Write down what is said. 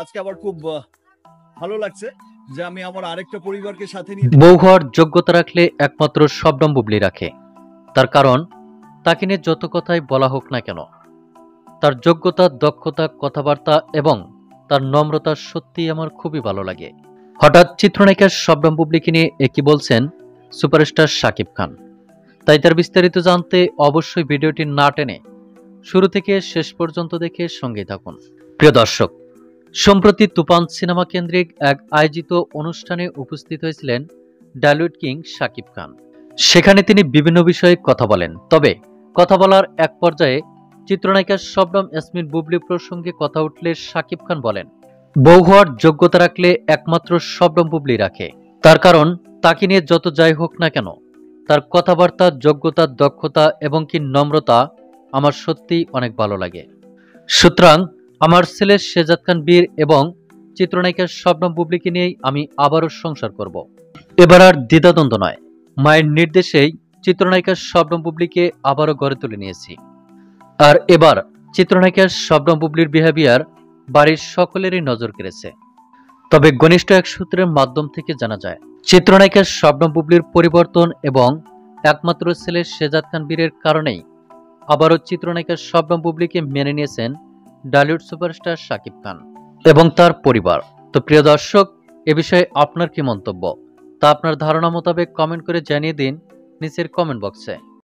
আজকে আবার খুব ভালো লাগছে যে আমি আমার আরেকটা পরিবারকে সাথে নিয়ে বউ হওয়ার যোগ্যতা রাখলে একমাত্র শবনম বুবলি রাখে। তার কারণ, তাকে নিয়ে যত কথাই বলা হোক না কেন, তার যোগ্যতা, দক্ষতা, কথাবার্তা এবং তার নম্রতা সত্যিই আমার খুবই ভালো লাগে। হঠাৎ চিত্রনায়িকা শবনম বুবলিকে নিয়ে একই বলছেন সুপারস্টার শাকিব খান। তাই তার বিস্তারিত জানতে অবশ্যই ভিডিওটি না টেনে শুরু থেকে শেষ পর্যন্ত দেখে সঙ্গেই থাকুন। প্রিয় দর্শক, সম্প্রতি তুফান সিনেমা কেন্দ্রিক এক আয়োজিত অনুষ্ঠানে উপস্থিত হয়েছিলেন ডালিউড কিং শাকিব খান। সেখানে তিনি বিভিন্ন বিষয়ে কথা বলেন। তবে কথা বলার এক পর্যায়ে চিত্রনায়িকা শবনম ইয়াসমিন বুবলি প্রসঙ্গে কথা উঠলে শাকিব খান বলেন, বউ হওয়ার যোগ্যতা রাখলে একমাত্র শবনম বুবলি রাখে। তার কারণ, তাকে নিয়ে যত যাই হোক না কেন, তার কথাবার্তা, যোগ্যতা, দক্ষতা এবং কি নম্রতা আমার সত্যিই অনেক ভালো লাগে। সুতরাং আমার ছেলে শেজাদ খান বীর এবং চিত্রনায়িকা শবনম বুবলিকে নিয়েই আমি আবারও সংসার করব। এবার আর দ্বিধাদ্বন্দ্ব নয়, মায়ের নির্দেশেই চিত্রনায়িকা শবনম বুবলিকে আবারও গড়ে তুলে নিয়েছি। আর এবার চিত্রনায়িকা শবনম বুবলির বিহেভিয়ার বাড়ির সকলেরই নজর কেড়েছে। তবে ঘনিষ্ঠ এক সূত্রের মাধ্যম থেকে জানা যায়, চিত্রনায়িকা শবনম বুবলির পরিবর্তন এবং একমাত্র ছেলে শেজাদ খান বীরের কারণেই আবারও চিত্রনায়িকা শবনম বুবলিকে মেনে নিয়েছেন ডালিউড সুপারস্টার শাকিব খান এবং তার পরিবার। তো প্রিয় দর্শক, এ বিষয়ে আপনার কি মন্তব্য তা আপনার ধারণা মোতাবেক কমেন্ট করে জানিয়ে দিন নিচের কমেন্ট বক্সে।